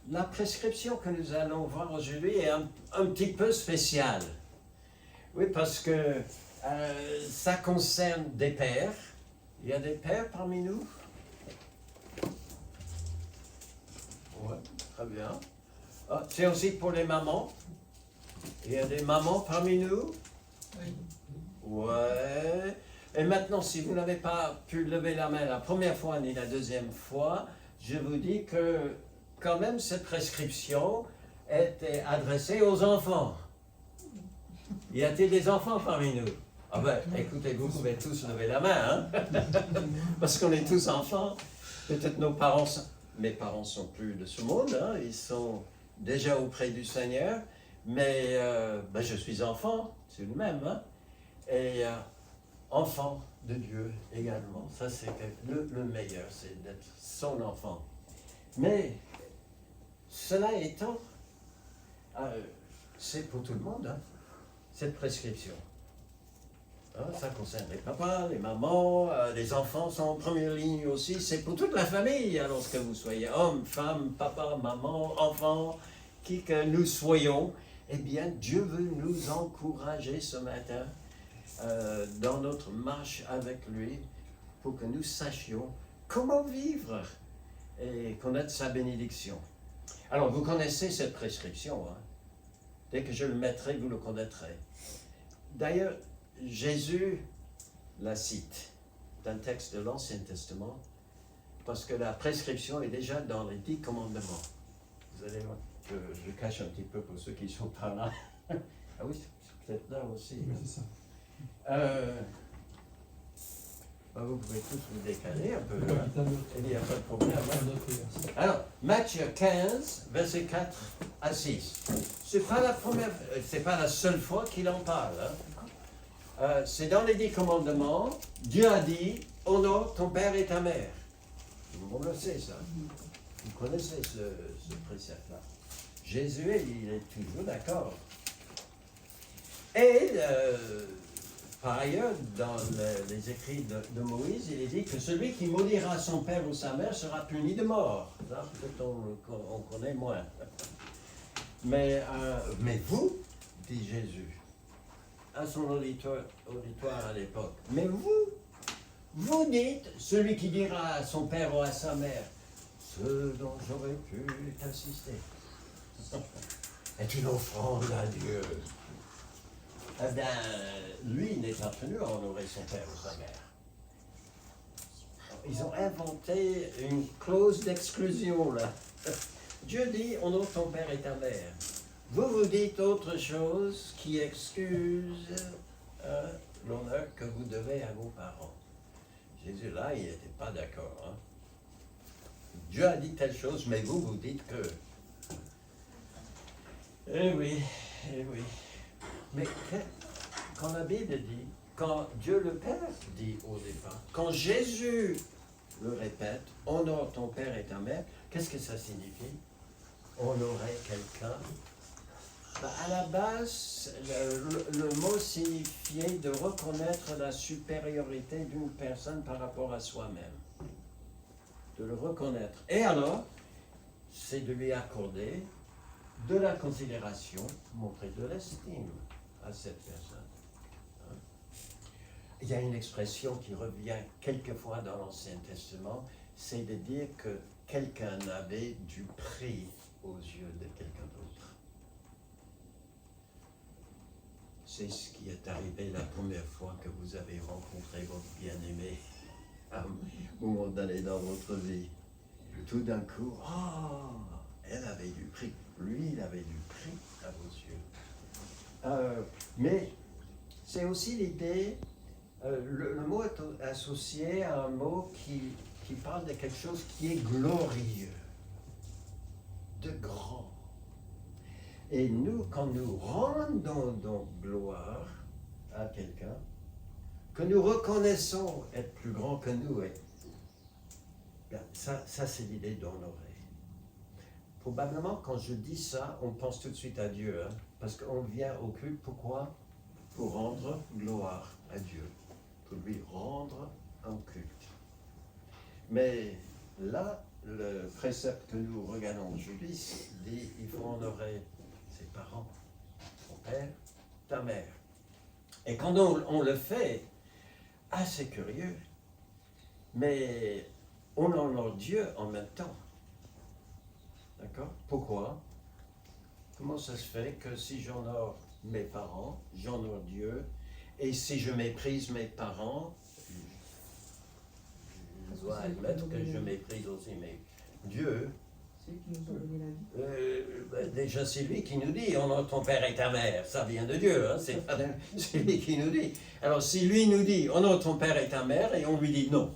La prescription que nous allons voir aujourd'hui est un petit peu spéciale. Oui, parce que ça concerne des pères. Il y a des pères parmi nous? Oui, très bien. Ah, c'est aussi pour les mamans. Il y a des mamans parmi nous? Oui. Ouais. Et maintenant, si vous n'avez pas pu lever la main la première fois ni la deuxième fois, je vous dis que quand même cette prescription était adressée aux enfants. Y a-t-il des enfants parmi nous? Ah ben, écoutez, vous pouvez tous lever la main, hein? Parce qu'on est tous enfants. Peut-être mes parents sont plus de ce monde, hein? Ils sont déjà auprès du Seigneur, mais ben, je suis enfant, c'est le même, hein? Et enfant de Dieu également. Ça, c'est le meilleur, c'est d'être son enfant. Mais cela étant, c'est pour tout le monde, hein, cette prescription. Hein, ça concerne les papas, les mamans, les enfants sont en première ligne aussi. C'est pour toute la famille, alors que vous soyez homme, femme, papa, maman, enfant, qui que nous soyons. Eh bien, Dieu veut nous encourager ce matin dans notre marche avec lui pour que nous sachions comment vivre et connaître sa bénédiction. Alors, vous connaissez cette prescription, hein? Dès que je le mettrai, vous le connaîtrez. D'ailleurs, Jésus la cite d'un texte de l'Ancien Testament parce que la prescription est déjà dans les 10 commandements. Vous allez voir que je cache un petit peu pour ceux qui sont par là. Ah oui, c'est peut-être là aussi. Oui, c'est ça. Vous pouvez tous vous décaler un peu. Il n'y a pas de problème. Alors, Matthieu 15, versets 4 à 6. C'est pas la seule fois qu'il en parle. Hein. C'est dans les 10 commandements. Dieu a dit, honore ton père et ta mère. On le sait, ça. Vous connaissez ce précepte-là. Jésus, il est toujours d'accord. Et par ailleurs, dans les écrits de Moïse, il est dit que celui qui maudira son père ou sa mère sera puni de mort. Ça, peut-être on connaît moins. Mais vous, dit Jésus, à son auditoire à l'époque, mais vous dites, celui qui dira à son père ou à sa mère, ce dont j'aurais pu t'assister est une offrande à Dieu. Eh bien, lui n'est pas tenu à honorer son père ou sa mère. Ils ont inventé une clause d'exclusion, là. Dieu dit, honore ton père et ta mère. Vous dites autre chose qui excuse l'honneur que vous devez à vos parents. Jésus, là, il n'était pas d'accord. Hein? Dieu a dit telle chose, mais vous dites que... Eh oui. Mais quand la Bible dit, quand Dieu le Père dit au départ, quand Jésus le répète, honore ton père et ta mère, qu'est-ce que ça signifie? Honorer quelqu'un. À la base, le mot signifiait de reconnaître la supériorité d'une personne par rapport à soi-même. De le reconnaître. Et alors, c'est de lui accorder de la considération, montrer de l'estime à cette personne. Hein? Il y a une expression qui revient quelquefois dans l'Ancien Testament, c'est de dire que quelqu'un avait du prix aux yeux de quelqu'un d'autre. C'est ce qui est arrivé la première fois que vous avez rencontré votre bien-aimé à un moment donné dans votre vie. Tout d'un coup, elle avait du prix. Lui, il avait du prix à vos yeux. Mais c'est aussi l'idée, le mot est associé à un mot qui parle de quelque chose qui est glorieux, de grand. Et nous, quand nous rendons donc gloire à quelqu'un, que nous reconnaissons être plus grand que nous, ça c'est l'idée d'honorer. Probablement, quand je dis ça, on pense tout de suite à Dieu, hein, parce qu'on vient au culte, pourquoi? Pour rendre gloire à Dieu, pour lui rendre un culte. Mais là, le précepte que nous regardons aujourd'hui dit il faut honorer ses parents, ton père, ta mère. Et quand on le fait, c'est curieux, mais on honore Dieu en même temps. D'accord? Pourquoi? Comment ça se fait que si j'honore mes parents, j'honore Dieu, et si je méprise mes parents, je dois admettre que je méprise aussi Dieu? C'est lui qui nous a donné la vie. Déjà, c'est lui qui nous dit, honore ton père et ta mère. Ça vient de Dieu, hein? C'est lui qui nous dit. Alors, si lui nous dit, honore ton père et ta mère, et on lui dit non.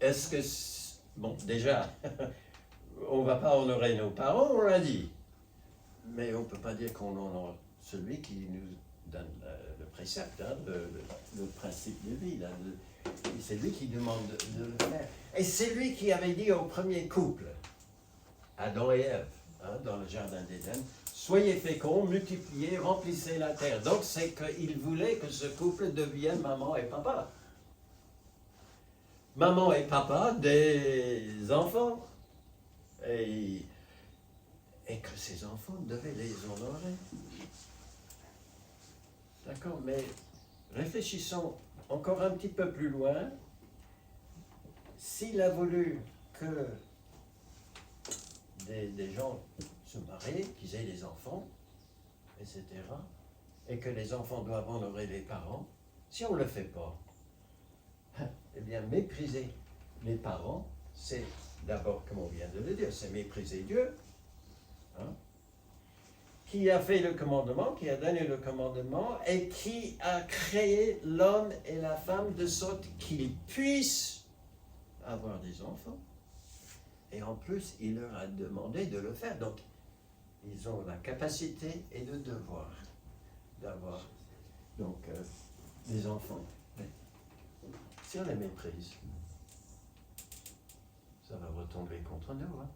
Est-ce que... Bon, déjà, on ne va pas honorer nos parents, on l'a dit. Mais on ne peut pas dire qu'on honore celui qui nous donne le précepte, hein, le principe de vie. C'est lui qui demande de le faire. Et c'est lui qui avait dit au premier couple, Adam et Ève, hein, dans le jardin d'Éden, soyez féconds, multipliez, remplissez la terre. Donc c'est qu'il voulait que ce couple devienne maman et papa. Maman et papa des enfants. Et que ces enfants devaient les honorer. D'accord, mais réfléchissons encore un petit peu plus loin. S'il a voulu que des gens se marient, qu'ils aient des enfants, etc., et que les enfants doivent honorer les parents, si on ne le fait pas, eh bien, mépriser les parents, c'est d'abord, comme on vient de le dire, c'est mépriser Dieu, hein, qui a fait le commandement, qui a donné le commandement, et qui a créé l'homme et la femme de sorte qu'ils puissent avoir des enfants. Et en plus, il leur a demandé de le faire. Donc, ils ont la capacité et le devoir d'avoir des enfants. Mais si on les méprise, ça va retomber contre nous. Hein?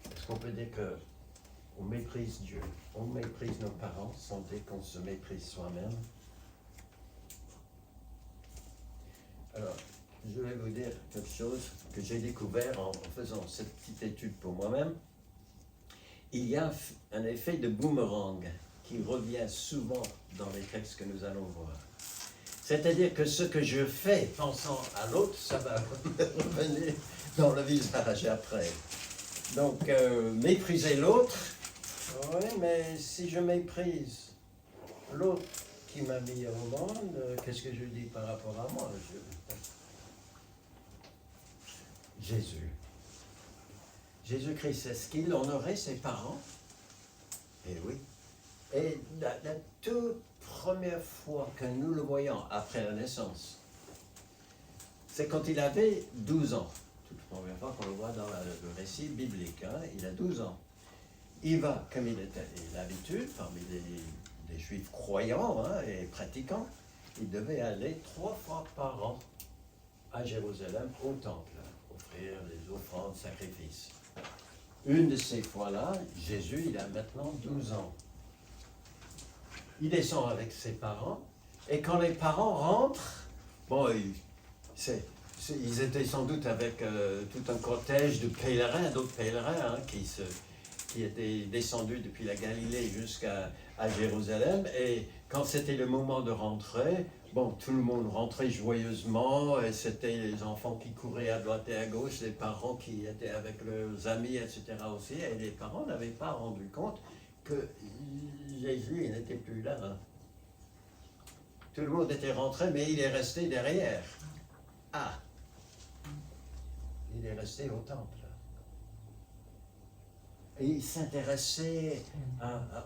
Est-ce qu'on peut dire qu'on méprise Dieu, on méprise nos parents sans dire qu'on se méprise soi-même? Alors, je vais vous dire quelque chose que j'ai découvert en faisant cette petite étude pour moi-même. Il y a un effet de boomerang qui revient souvent dans les textes que nous allons voir. C'est-à-dire que ce que je fais pensant à l'autre, ça va revenir dans le visage après. Donc, mépriser l'autre, oui, mais si je méprise l'autre qui m'a mis au monde, qu'est-ce que je dis par rapport à moi? Jésus-Christ, est-ce qu'il honorait ses parents? Eh oui. Et la toute première fois que nous le voyons après la naissance, c'est quand il avait 12 ans. Toute première fois qu'on le voit dans le récit biblique, hein, il a 12 ans. Il va, comme il était l'habitude, parmi les Juifs croyants, hein, et pratiquants, il devait aller 3 fois par an à Jérusalem au temple, offrir les offrandes, sacrifices. Une de ces fois-là, Jésus, il a maintenant 12 ans. Il descend avec ses parents, et quand les parents rentrent, bon, ils étaient sans doute avec tout un cortège de pèlerins, d'autres pèlerins, hein, qui étaient descendus depuis la Galilée jusqu'à Jérusalem, et quand c'était le moment de rentrer, bon, tout le monde rentrait joyeusement, et c'était les enfants qui couraient à droite et à gauche, les parents qui étaient avec leurs amis, etc. aussi, et les parents n'avaient pas rendu compte que Jésus n'était plus là. Hein. Tout le monde était rentré, mais il est resté derrière. Il est resté au temple. Et il s'intéressait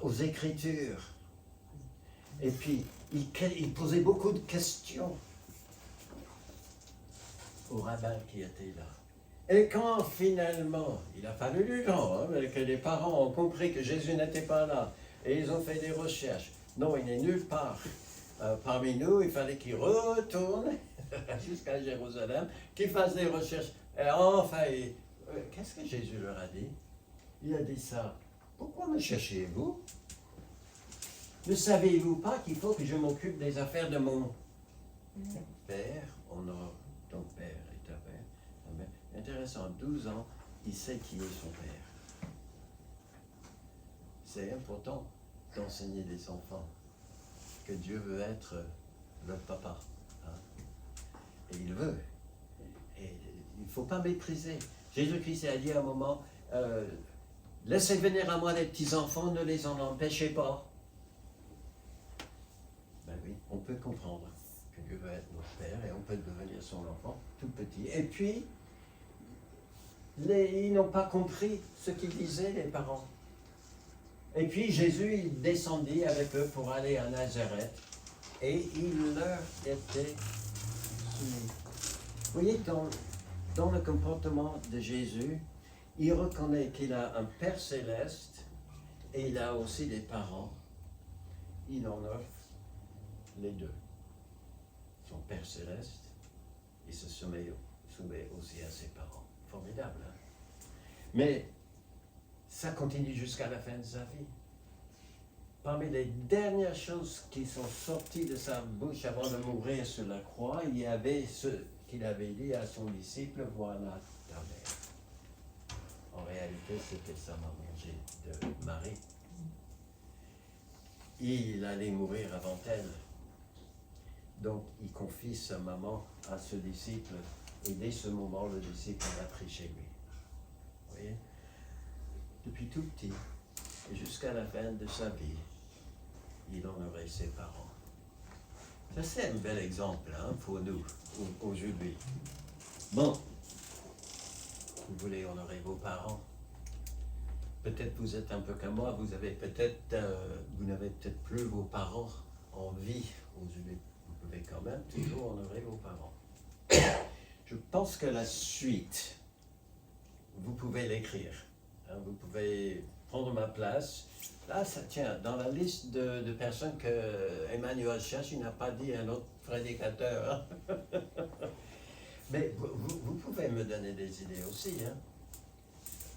aux Écritures. Et puis, il posait beaucoup de questions au rabbin qui était là. Et quand finalement, il a fallu du temps, hein, que les parents ont compris que Jésus n'était pas là, et ils ont fait des recherches. Non, il n'est nulle part parmi nous, il fallait qu'il retourne jusqu'à Jérusalem, qu'il fasse des recherches. Et enfin, qu'est-ce que Jésus leur a dit? Il a dit ça. Pourquoi me cherchez-vous? Ne savez-vous pas qu'il faut que je m'occupe des affaires de mon Père, honore ton père et ta mère. Ta mère. Intéressant, à 12 ans, il sait qui est son père. C'est important d'enseigner les enfants que Dieu veut être leur papa. Hein? Et il veut. Et il ne faut pas mépriser. Jésus-Christ a dit à un moment, laissez venir à moi les petits-enfants, ne les en empêchez pas. Ben oui, on peut comprendre que Dieu veut être notre Père et on peut devenir son enfant tout petit. Et puis, ils n'ont pas compris ce qu'ils disaient, les parents. Et puis Jésus, il descendit avec eux pour aller à Nazareth et il leur était soumis. Vous voyez, dans le comportement de Jésus, il reconnaît qu'il a un Père céleste et il a aussi des parents. Il en offre les deux. Son Père céleste, il se soumet aussi à ses parents. Formidable, hein? Mais ça continue jusqu'à la fin de sa vie. Parmi les dernières choses qui sont sorties de sa bouche avant de mourir sur la croix, il y avait ce qu'il avait dit à son disciple, voilà ta mère. En réalité, c'était sa maman de Marie. Il allait mourir avant elle. Donc, il confie sa maman à ce disciple, et dès ce moment, le disciple l'a pris chez lui. Vous voyez? Depuis tout petit, et jusqu'à la fin de sa vie, il honorait ses parents. Ça, c'est un bel exemple hein, pour nous, aujourd'hui. Bon, vous voulez honorer vos parents. Peut-être vous êtes un peu comme moi, vous n'avez peut-être plus vos parents en vie aujourd'hui. Vous pouvez quand même toujours honorer vos parents. Je pense que la suite, vous pouvez l'écrire. Hein, vous pouvez prendre ma place. Là, ça tient. Dans la liste de personnes que Emmanuel cherche, il n'a pas dit un autre prédicateur. Hein. Mais vous pouvez me donner des idées aussi. Hein.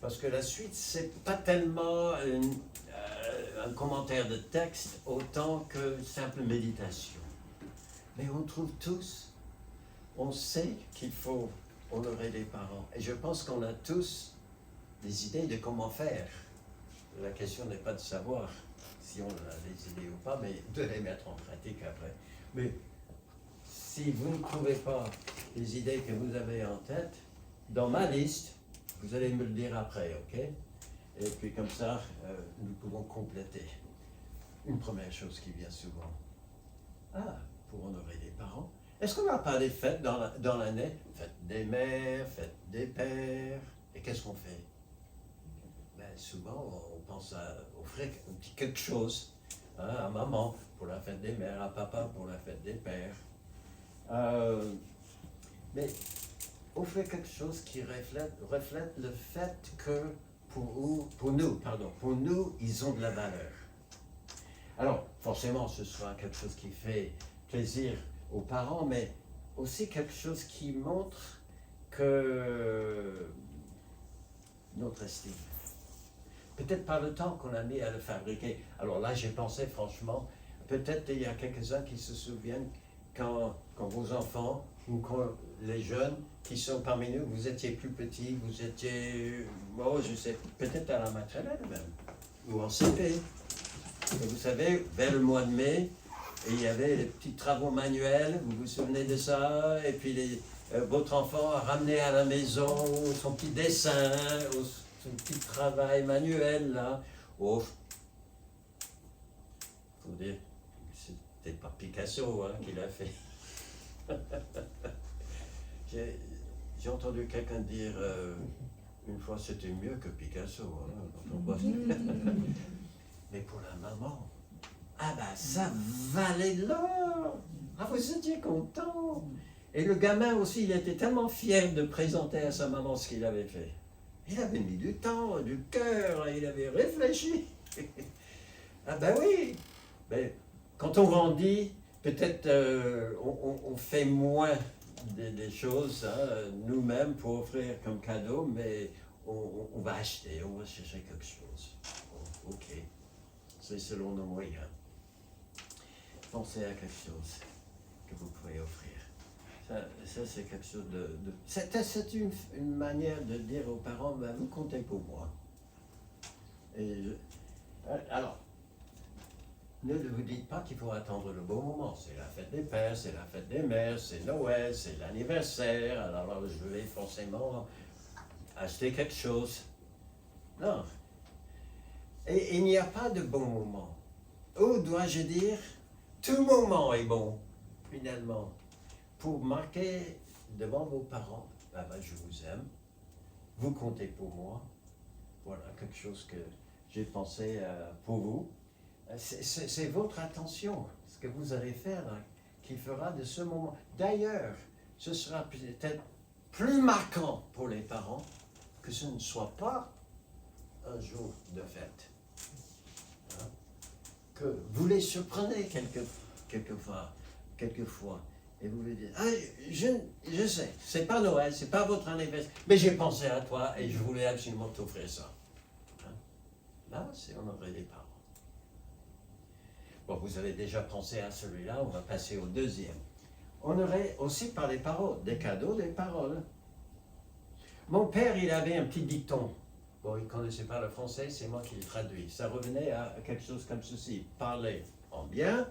Parce que la suite, c'est pas tellement un commentaire de texte autant que simple méditation. Mais on trouve tous, on sait qu'il faut honorer les parents. Et je pense qu'on a tous des idées de comment faire. La question n'est pas de savoir si on a des idées ou pas, mais de les mettre en pratique après. Mais si vous ne trouvez pas les idées que vous avez en tête, dans ma liste, vous allez me le dire après, ok? Et puis comme ça, nous pouvons compléter. Une première chose qui vient souvent. Ah, pour honorer les parents. Est-ce qu'on n'a pas des fêtes dans l'année? Fête des mères, fête des pères. Et qu'est-ce qu'on fait? Ben, souvent, on pense à offrir un petit quelque chose hein, à maman pour la fête des mères, à papa pour la fête des pères. Mais offrir quelque chose qui reflète le fait que pour nous, ils ont de la valeur. Alors, forcément, ce sera quelque chose qui fait plaisir aux parents, mais aussi quelque chose qui montre que notre estime. Peut-être par le temps qu'on a mis à le fabriquer. Alors là, j'ai pensé franchement, peut-être il y a quelques-uns qui se souviennent quand vos enfants ou quand les jeunes qui sont parmi nous, vous étiez plus petits, vous étiez, je sais, peut-être à la maternelle même, ou en CP. Et vous savez, vers le mois de mai, il y avait les petits travaux manuels, vous vous souvenez de ça, et puis votre enfant a ramené à la maison son petit dessin, son petit travail manuel, là. Oh, faut dire, c'était pas Picasso hein, qui l'a fait. J'ai entendu quelqu'un dire une fois c'était mieux que Picasso. Hein, mais pour la maman, ah ben ça valait de l'or. Ah vous étiez content. Et le gamin aussi, il était tellement fier de présenter à sa maman ce qu'il avait fait. Il avait mis du temps, du cœur, il avait réfléchi. Ah ben oui. Ben, quand on grandit, peut-être on fait moins des choses hein, nous-mêmes pour offrir comme cadeau, mais on va acheter, on va chercher quelque chose. Oh, ok, c'est selon nos moyens. Pensez à quelque chose que que vous pouvez offrir. Ça c'est quelque chose c'est une manière de dire aux parents, ben, vous comptez pour moi. Alors, ne vous dites pas qu'il faut attendre le bon moment. C'est la fête des pères, c'est la fête des mères, c'est Noël, c'est l'anniversaire. Alors je vais forcément acheter quelque chose. Non. Et il n'y a pas de bon moment. Ou dois-je dire, tout moment est bon, finalement. Pour marquer devant vos parents, ben, je vous aime, vous comptez pour moi. Voilà quelque chose que j'ai pensé pour vous. C'est votre attention, ce que vous allez faire, là, qui fera de ce moment. D'ailleurs, ce sera peut-être plus marquant pour les parents que ce ne soit pas un jour de fête. Hein? Que vous les surprenez quelquefois, et vous lui dites, ah, je sais, c'est pas Noël, c'est pas votre anniversaire, mais j'ai pensé à toi et je voulais absolument t'offrir ça. Hein? Là, c'est honorer les parents. Bon, vous avez déjà pensé à celui-là, on va passer au deuxième. Honorer aussi par les paroles, des cadeaux, des paroles. Mon père, il avait un petit dicton. Bon, il ne connaissait pas le français, c'est moi qui le traduis. Ça revenait à quelque chose comme ceci. Parlez en bien,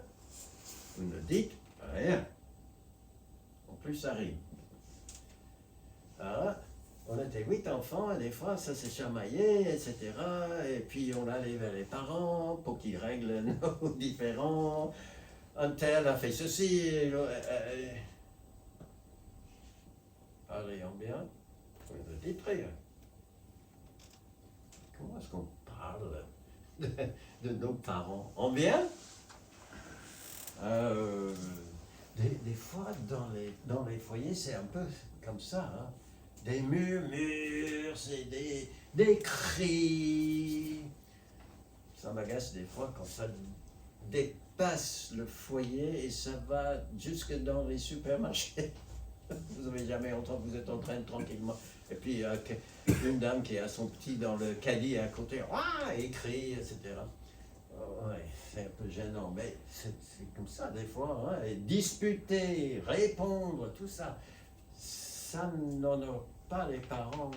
vous ne dites rien. En plus, ça rime. Ah, on était 8 enfants, et des fois, ça s'est chamaillé, etc. Et puis, on allait vers les parents pour qu'ils règlent nos différends. Un tel a fait ceci. Parlez en bien, vous ne dites rien. Comment est-ce qu'on parle de nos parents en bien? Des fois, dans les foyers, c'est un peu comme ça. Hein? Des murmures, c'est des cris. Ça m'agace des fois quand ça dépasse le foyer et ça va jusque dans les supermarchés. Vous n'avez jamais entendu, vous êtes en train de tranquillement. Et puis, une dame qui a son petit dans le caddie à côté, et crie, etc. Ouais, c'est un peu gênant, mais c'est comme ça des fois. Hein, et disputer, répondre, tout ça, ça n'honore pas les parents.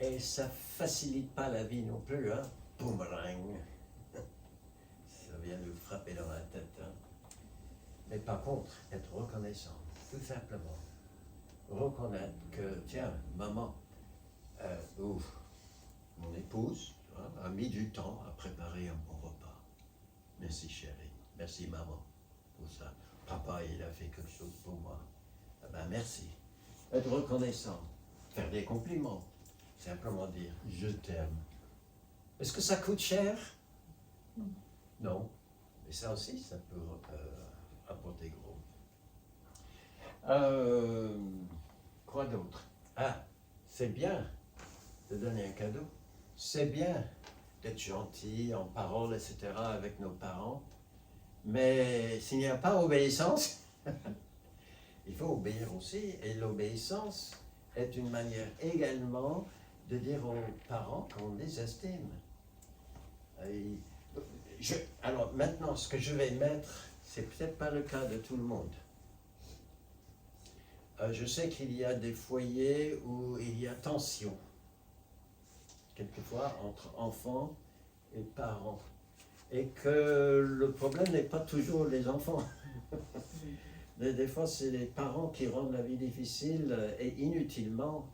Et ça facilite pas la vie non plus. Hein. Boomerang. Ça vient nous frapper dans la tête. Hein. Mais par contre, être reconnaissant, tout simplement. Reconnaître que, tiens, maman, ou mon épouse, tu vois, a mis du temps à préparer un bon repas. Merci chérie, merci maman pour ça. Papa, il a fait quelque chose pour moi. Eh ben, merci. Être reconnaissant, faire des compliments, simplement dire je t'aime. Est-ce que ça coûte cher? Non. Mais ça aussi, ça peut apporter gros. Quoi d'autre? Ah, c'est bien de donner un cadeau. C'est bien d'être gentil en parole, etc. avec nos parents. Mais s'il n'y a pas obéissance, il faut obéir aussi. Et l'obéissance est une manière également de dire aux parents qu'on les estime. Alors maintenant, ce que je vais mettre, c'est peut-être pas le cas de tout le monde. Je sais qu'il y a des foyers où il y a tension, quelquefois entre enfants et parents, et que le problème n'est pas toujours les enfants. Des fois, c'est les parents qui rendent la vie difficile et inutilement.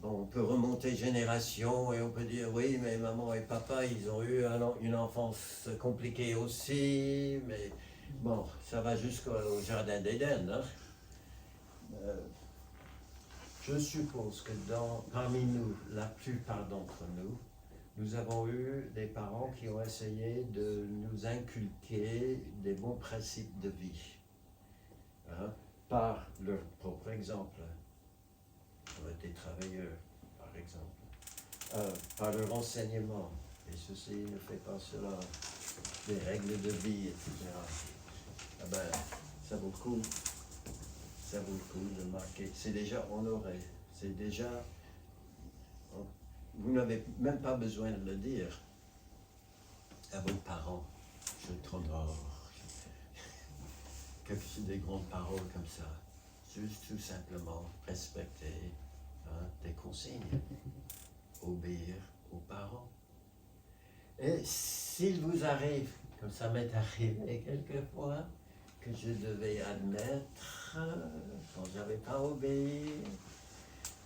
Bon, on peut remonter génération et on peut dire oui, mais maman et papa, ils ont eu une enfance compliquée aussi, mais bon, ça va jusqu'au jardin d'Éden. Hein? Je suppose que parmi nous, la plupart d'entre nous, nous avons eu des parents qui ont essayé de nous inculquer des bons principes de vie, hein, par leur propre exemple. Ils ont été travailleurs, par exemple, par leur enseignement, et ceci ne fait pas cela, des règles de vie, etc. Ah ben, ça vaut le coup de marquer. C'est déjà honoré, c'est déjà... Vous n'avez même pas besoin de le dire à vos parents. parents, je t'honore. Des grandes paroles comme ça. Juste tout simplement respecter des consignes, obéir aux parents. Et s'il vous arrive, comme ça m'est arrivé quelquefois, que je devais admettre quand j'avais pas obéi,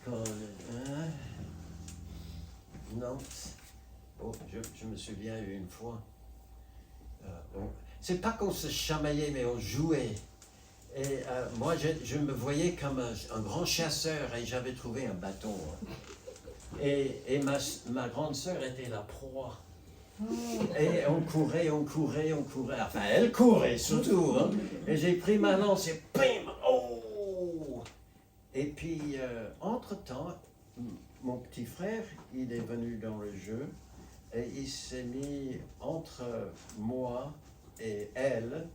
quand non, bon, je me souviens une fois, c'est pas qu'on se chamaillait, mais on jouait. Et moi, je me voyais comme un grand chasseur et j'avais trouvé un bâton. Et ma grande sœur était la proie. Et on courait. Enfin, elle courait surtout. Hein. Et j'ai pris ma lance et bim! Oh! Et puis, entre-temps, mon petit frère, il est venu dans le jeu et il s'est mis entre moi et elle.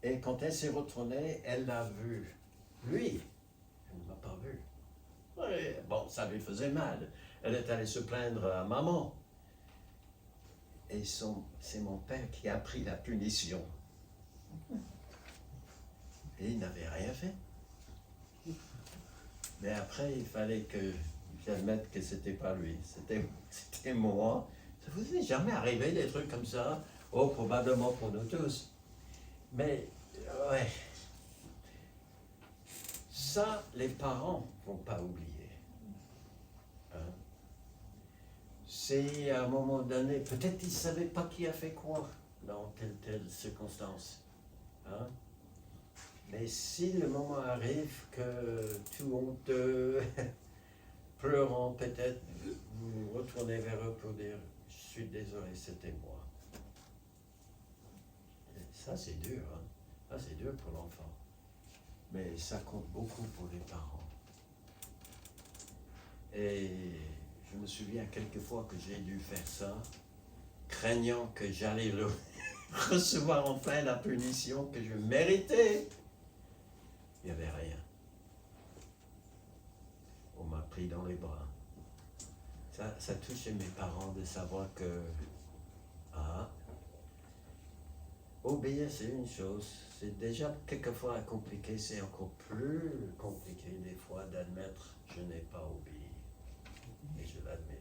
Et quand elle s'est retournée, elle l'a vu. Lui, elle ne m'a pas vu. Ouais, bon, ça lui faisait mal. Elle est allée se plaindre à maman. Et c'est mon père qui a pris la punition. Et il n'avait rien fait. Mais après, il fallait que j'admette que c'était pas lui. C'était moi. Ça vous est jamais arrivé des trucs comme ça? Oh, probablement pour nous tous. Mais, ouais. Ça, les parents ne vont pas oublier. Hein? C'est à un moment donné, peut-être ils ne savaient pas qui a fait quoi dans telle circonstance. Hein? Mais si le moment arrive que tout honteux, pleurant peut-être, vous retournez vers eux pour dire « Je suis désolé, c'était moi ». Ça, c'est dur. Hein? Ça, c'est dur pour l'enfant. Mais ça compte beaucoup pour les parents. Et je me souviens quelquefois que j'ai dû faire ça, craignant que j'allais recevoir enfin la punition que je méritais. Il n'y avait rien. On m'a pris dans les bras. Ça touchait mes parents de savoir que obéir, c'est une chose. C'est déjà quelquefois compliqué, c'est encore plus compliqué des fois d'admettre je n'ai pas obéi. Et je l'admets.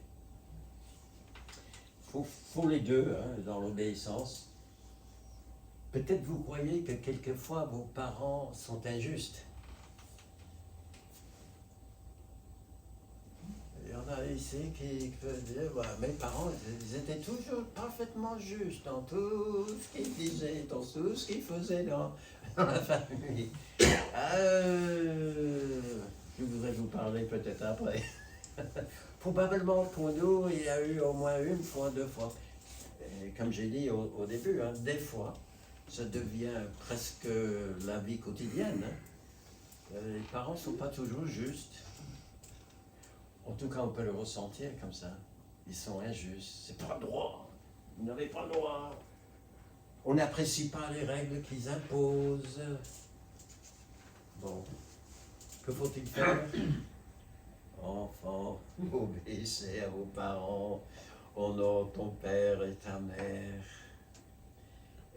Faut les deux dans l'obéissance. Peut-être vous croyez que quelquefois vos parents sont injustes. Il y en a ici qui peuvent dire, mes parents, ils étaient toujours parfaitement justes dans tout ce qu'ils disaient, dans tout ce qu'ils faisaient dans la famille. Je voudrais vous parler peut-être après. Probablement pour nous, il y a eu au moins une fois, deux fois. Et comme j'ai dit au début, des fois, ça devient presque la vie quotidienne. Les parents ne sont pas toujours justes. En tout cas, on peut le ressentir comme ça. Ils sont injustes. C'est pas droit. Vous n'avez pas le droit. On n'apprécie pas les règles qu'ils imposent. Bon. Que faut-il faire? Enfants, obéissez à vos parents. Honore ton père et ta mère.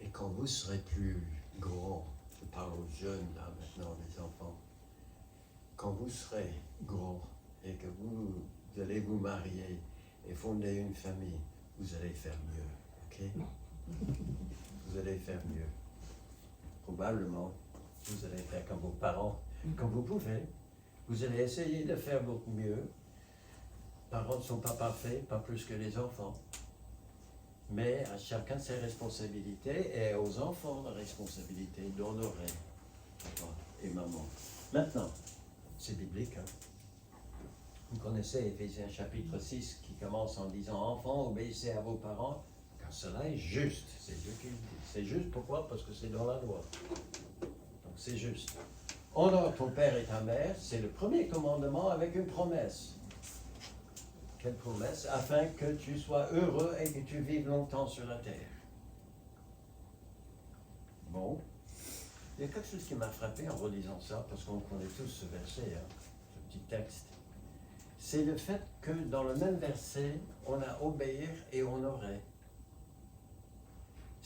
Et quand vous serez plus grands, je parle aux jeunes là maintenant, les enfants. Quand vous serez grands, et que vous allez vous marier et fonder une famille, vous allez faire mieux, ok? Vous allez faire mieux. Probablement, vous allez faire comme vos parents, comme vous pouvez. Vous allez essayer de faire beaucoup mieux. Les parents ne sont pas parfaits, pas plus que les enfants. Mais à chacun ses responsabilités et aux enfants la responsabilité d'honorer papa et maman. Maintenant, c'est biblique, Vous connaissez Éphésiens chapitre 6 qui commence en disant « Enfants, obéissez à vos parents, car cela est juste. » C'est Dieu qui le dit. C'est juste, pourquoi? Parce que c'est dans la loi. Donc c'est juste. Honore ton père et ta mère, c'est le premier commandement avec une promesse. Quelle promesse? Afin que tu sois heureux et que tu vives longtemps sur la terre. Bon. Il y a quelque chose qui m'a frappé en relisant ça, parce qu'on connaît tous ce verset, ce petit texte. C'est le fait que dans le même verset, on a obéir et honorer.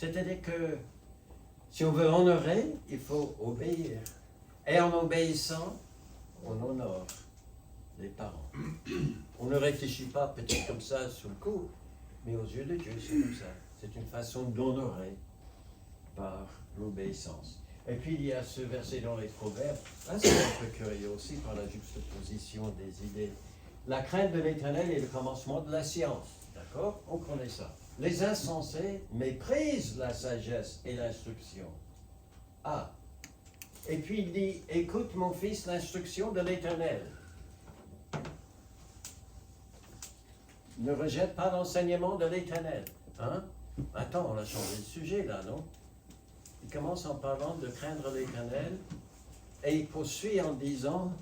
C'est-à-dire que si on veut honorer, il faut obéir. Et en obéissant, on honore les parents. On ne réfléchit pas peut-être comme ça sur le coup, mais aux yeux de Dieu, c'est comme ça. C'est une façon d'honorer par l'obéissance. Et puis il y a ce verset dans les Proverbes, là c'est un peu curieux aussi par la juxtaposition des idées. La crainte de l'Éternel est le commencement de la science. D'accord? On connaît ça. Les insensés méprisent la sagesse et l'instruction. Ah. Et puis il dit, écoute mon fils l'instruction de l'Éternel. Ne rejette pas l'enseignement de l'Éternel. Hein? Attends, on a changé de sujet là, non? Il commence en parlant de craindre l'Éternel et il poursuit en disant,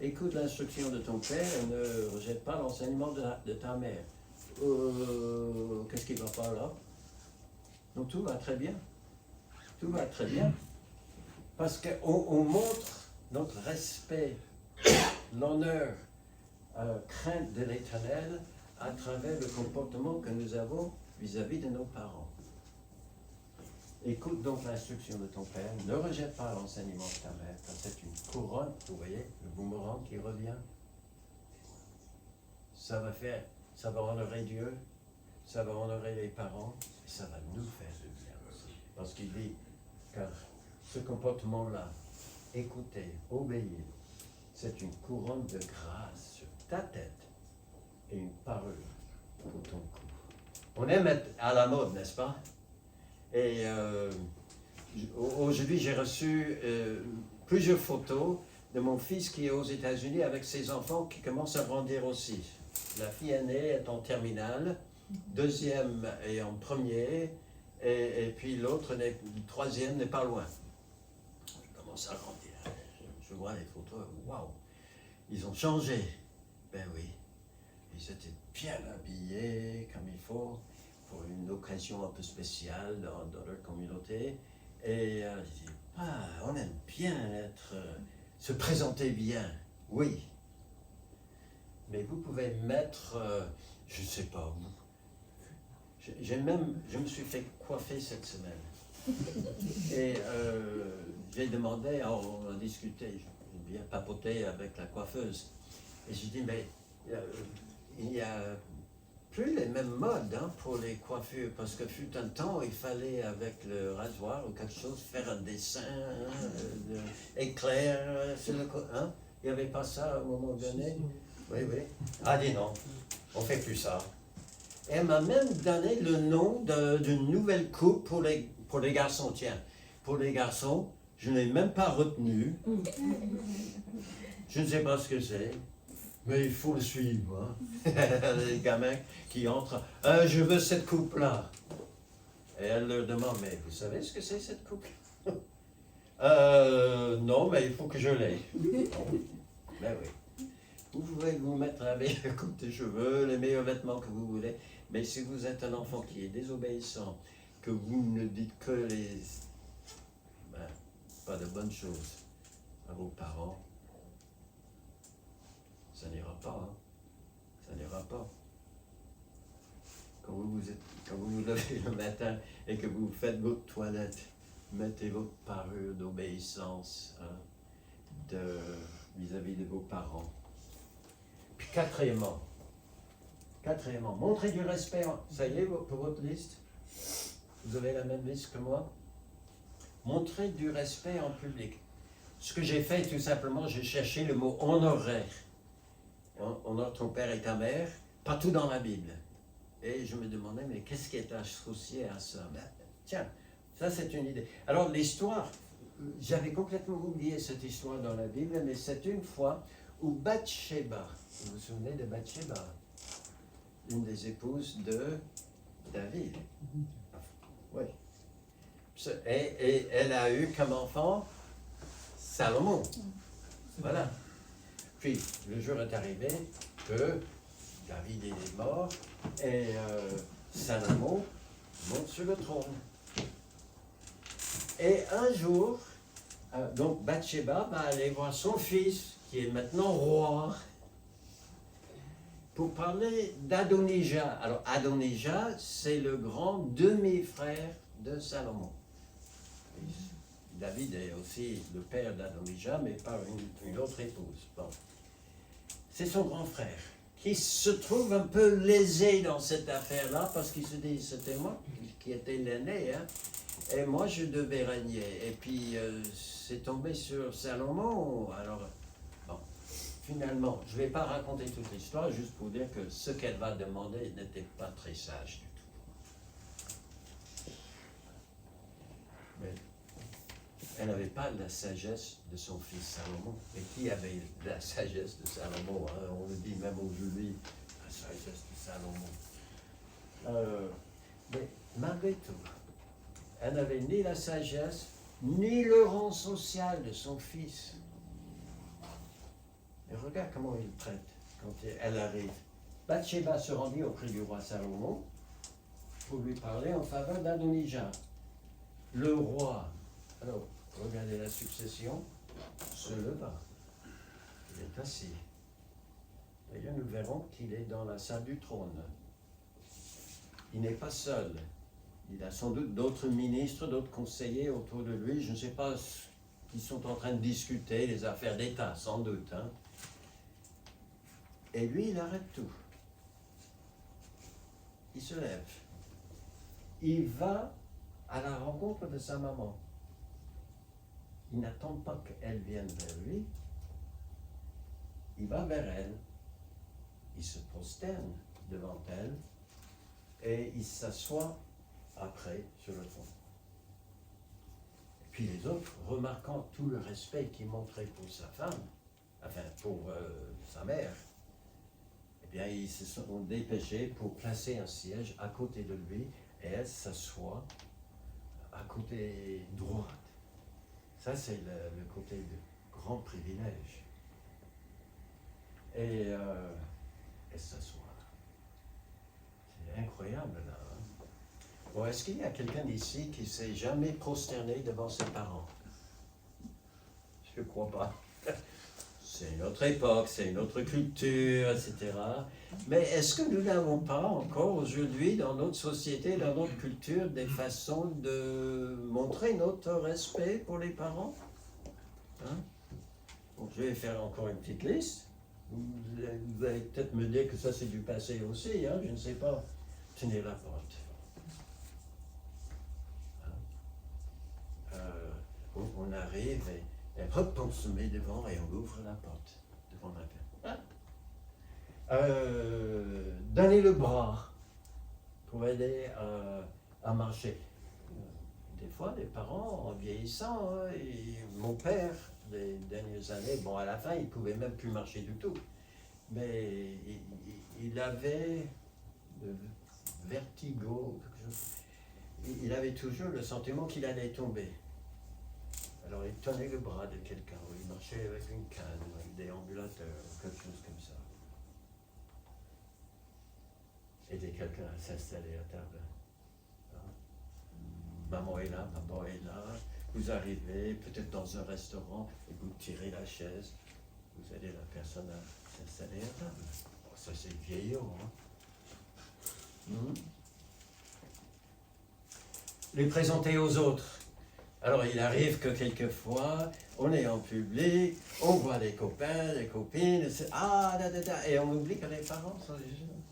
écoute l'instruction de ton père et ne rejette pas l'enseignement de ta mère. Qu'est-ce qui ne va pas là? Donc tout va très bien. Tout va très bien. Parce qu'on montre notre respect, l'honneur, crainte de l'Éternel à travers le comportement que nous avons vis-à-vis de nos parents. Écoute donc l'instruction de ton père, ne rejette pas l'enseignement de ta mère, car c'est une couronne, vous voyez, le boomerang qui revient. Ça va honorer Dieu, ça va honorer les parents, et ça va nous faire du bien aussi. Parce qu'il dit, car ce comportement-là, écouter, obéir, c'est une couronne de grâce sur ta tête et une parure pour ton cou. On aime être à la mode, n'est-ce pas? Et aujourd'hui, j'ai reçu plusieurs photos de mon fils qui est aux États-Unis avec ses enfants qui commencent à grandir aussi. La fille aînée est en terminale, deuxième est en premier, et puis l'autre, le troisième, n'est pas loin. Je commence à grandir. Je vois les photos, waouh, ils ont changé. Ben oui, ils étaient bien habillés comme il faut, pour une occasion un peu spéciale dans leur communauté. Et je dis, on aime bien se présenter bien, oui. Mais vous pouvez mettre, je ne sais pas où. Je me suis fait coiffer cette semaine. Et j'ai demandé, on a discuté, j'ai bien papoté avec la coiffeuse. Et j'ai dit, mais il y a plus les mêmes modes pour les coiffures, parce que fut un temps, il fallait avec le rasoir ou quelque chose faire un dessin, éclair sur le côté. Il n'y avait pas ça à un moment donné? Oui, oui. Ah, dis non, on ne fait plus ça. Et elle m'a même donné le nom d'une nouvelle coupe pour les garçons. Tiens, pour les garçons, je n'ai même pas retenu. Je ne sais pas ce que c'est. Mais il faut le suivre. Les gamins qui entrent. Je veux cette coupe-là. Et elle leur demande, mais vous savez ce que c'est cette coupe? Non, mais il faut que je l'aie. Ben oui. Vous pouvez vous mettre la meilleure coupe de cheveux, les meilleurs vêtements que vous voulez. Mais si vous êtes un enfant qui est désobéissant, que vous ne dites que pas de bonnes choses à vos parents, ça n'ira pas, ça n'ira pas. Quand vous vous levez le matin et que vous faites votre toilette, mettez votre parure d'obéissance vis-à-vis de vos parents. Puis quatrièmement, montrez du respect. Ça y est pour votre liste? Vous avez la même liste que moi? Montrez du respect en public. Ce que j'ai fait, tout simplement, j'ai cherché le mot honorer. Honore ton père et ta mère, partout dans la Bible. Et je me demandais, mais qu'est-ce qui est associé à ça? Tiens, ça c'est une idée. Alors l'histoire, j'avais complètement oublié cette histoire dans la Bible, mais c'est une fois où Bathsheba, vous vous souvenez de Bathsheba, une des épouses de David. Oui. Et elle a eu comme enfant Salomon. Voilà. Puis, le jour est arrivé que David est mort et Salomon monte sur le trône. Et un jour, donc Bathsheba va aller voir son fils, qui est maintenant roi, pour parler d'Adonijah. Alors, Adonijah, c'est le grand demi-frère de Salomon. David est aussi le père d'Adonijah, mais par une autre épouse. Bon. C'est son grand frère qui se trouve un peu lésé dans cette affaire-là parce qu'il se dit, c'était moi qui étais l'aîné, hein, et moi je devais régner. Et puis c'est tombé sur Salomon. Alors, bon, finalement, je ne vais pas raconter toute l'histoire, juste pour dire que ce qu'elle va demander n'était pas très sage du tout. Mais elle n'avait pas la sagesse de son fils Salomon. Et qui avait la sagesse de Salomon, hein? On le dit même aujourd'hui, la sagesse de Salomon. Mais malgré tout, elle n'avait ni la sagesse, ni le rang social de son fils. Et regarde comment il traite quand elle arrive. Bathsheba se rendit auprès du roi Salomon pour lui parler en faveur d'Adonijah. Le roi, alors, regardez la succession, se leva. Il est assis. D'ailleurs, nous verrons qu'il est dans la salle du trône. Il n'est pas seul. Il a sans doute d'autres ministres, d'autres conseillers autour de lui. Je ne sais pas qui sont en train de discuter les affaires d'État, sans doute. Hein. Et lui, il arrête tout. Il se lève. Il va à la rencontre de sa maman. Il n'attend pas qu'elle vienne vers lui. Il va vers elle. Il se prosterne devant elle et il s'assoit après sur le fond. Et puis les autres, remarquant tout le respect qu'il montrait pour sa femme, enfin pour sa mère, eh bien ils se sont dépêchés pour placer un siège à côté de lui et elle s'assoit à côté droit. Ça, c'est le côté de grand privilège. Et elle s'assoit. C'est incroyable, là. Hein? Bon, est-ce qu'il y a quelqu'un d'ici qui ne s'est jamais prosterné devant ses parents? Je ne crois pas. C'est une autre époque, c'est une autre culture, etc. Mais est-ce que nous n'avons pas encore aujourd'hui, dans notre société, dans notre culture, des façons de montrer notre respect pour les parents? Hein? Donc, je vais faire encore une petite liste. Vous allez peut-être me dire que ça c'est du passé aussi, hein? Je ne sais pas. Tenez la porte. Hein? On arrive et hop, on se met devant et on ouvre la porte devant la personne. Donner le bras pour aider à marcher. Des fois, les parents, en vieillissant, hein, mon père, les dernières années, bon, à la fin, il ne pouvait même plus marcher du tout. Mais il avait le vertigo, il avait toujours le sentiment qu'il allait tomber. Alors il tenait le bras de quelqu'un, ou il marchait avec une canne, ou avec des ambulateurs, ou quelque chose comme ça. Aider quelqu'un à s'installer à table. Maman est là, papa est là, vous arrivez peut-être dans un restaurant et vous tirez la chaise, vous aidez la personne à s'installer à table. Bon, ça c'est vieillot. Hein? Les présenter aux autres. Alors il arrive que quelquefois, on est en public, on voit les copains, les copines, et on oublie que les parents sont les jeunes.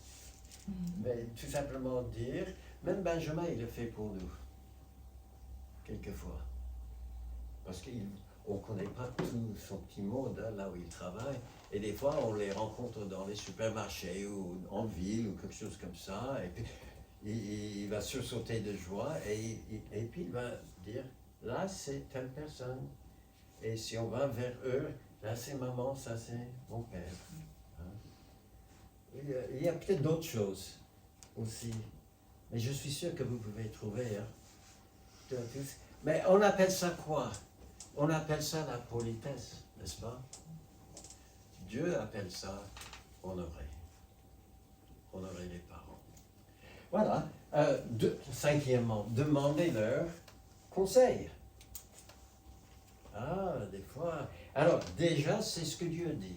Mais tout simplement dire, même Benjamin il le fait pour nous. Quelquefois. Parce qu'on ne connaît pas tout son petit monde hein, là où il travaille. Et des fois, on les rencontre dans les supermarchés ou en ville ou quelque chose comme ça. Et puis, il va sursauter de joie et puis il va dire, là, c'est telle personne. Et si on va vers eux, là, c'est maman, ça, c'est mon père. Hein? Il y a peut-être d'autres choses aussi. Mais je suis sûr que vous pouvez trouver. Hein? Mais on appelle ça quoi? On appelle ça la politesse, n'est-ce pas? Dieu appelle ça honorer. Honorer les parents. Voilà. Cinquièmement, demandez-leur conseil. Des fois. Alors, déjà, c'est ce que Dieu dit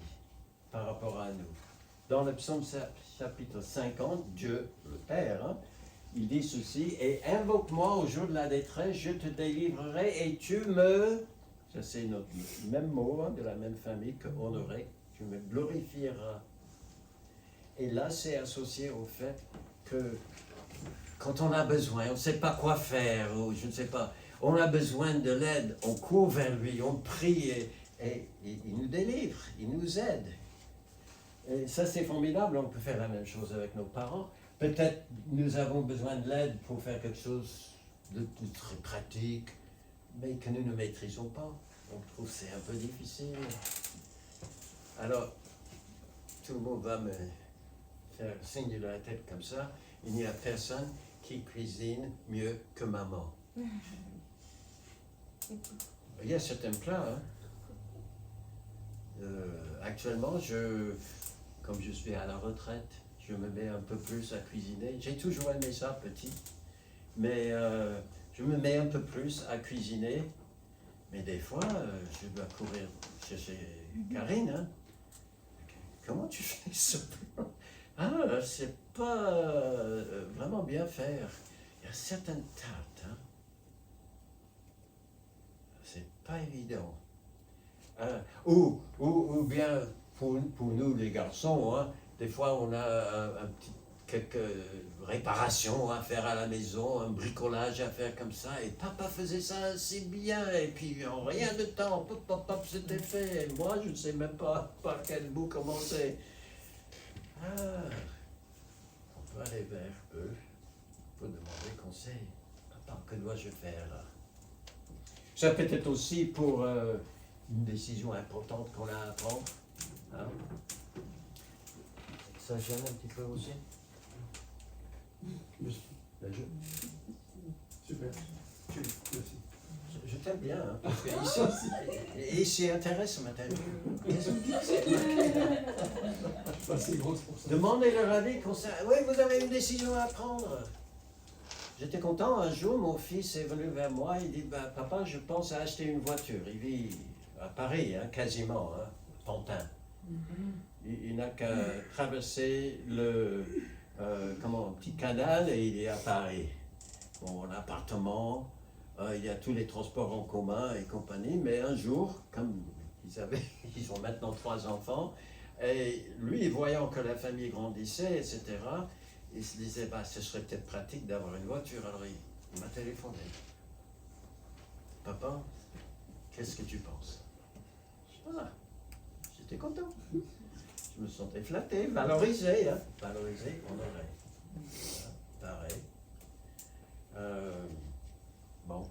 par rapport à nous. dans le psaume chapitre 50, Dieu, le Père, hein, il dit ceci, « Et invoque-moi au jour de la détresse, je te délivrerai et tu me... » Ça c'est notre même mot, hein, de la même famille que honorer, « tu me glorifieras. » Et là, c'est associé au fait que quand on a besoin, on ne sait pas quoi faire, ou je ne sais pas, on a besoin de l'aide, on court vers lui, on prie et il nous délivre, il nous aide. Et ça, c'est formidable, on peut faire la même chose avec nos parents. Peut-être nous avons besoin de l'aide pour faire quelque chose de très pratique, mais que nous ne maîtrisons pas. On trouve que c'est un peu difficile. Alors, tout le monde va me faire signe de la tête comme ça. Il n'y a personne qui cuisine mieux que maman. Il y a certains plats. Hein. Actuellement, comme je suis à la retraite, je me mets un peu plus à cuisiner. J'ai toujours aimé ça, petit. Mais je me mets un peu plus à cuisiner. Mais des fois, je dois courir chercher Karine. Hein. Comment tu fais ça? Ah, c'est pas vraiment bien faire. Il y a certaines tartes, hein. C'est pas évident. Ou bien pour nous les garçons, hein, des fois on a quelques réparations à faire à la maison, un bricolage à faire comme ça, et papa faisait ça assez bien, et puis en rien de temps, pop, pop, pop, c'était fait, et moi je ne sais même pas par quel bout commencer. Ah, on peut aller vers eux, on peut demander conseil. Papa, que dois-je faire là? Ça peut être aussi pour une décision importante qu'on a à prendre. Hein? Ça gêne un petit peu aussi. Super. Merci. Je t'aime bien, hein, parce que ici intéresse ma tête. Qu'est-ce que c'est? Pas si grosse pour ça. Demandez leur avis concernant. Oui, vous avez une décision à prendre. J'étais content, un jour, mon fils est venu vers moi, il dit, bah, papa, je pense à acheter une voiture. Il vit à Paris, hein, quasiment, hein, Pantin. Il n'a qu'à traverser le petit canal et il est à Paris. Bon, appartement, il y a tous les transports en commun et compagnie, mais un jour, comme ils ont maintenant 3 enfants, et lui, voyant que la famille grandissait, etc., il se disait, bah, ce serait peut-être pratique d'avoir une voiture. Alors il m'a téléphoné. Papa, qu'est-ce que tu penses? Ah, j'étais content. Je me sentais flatté, valorisé, hein, valorisé, honoré. Voilà, pareil. Bon.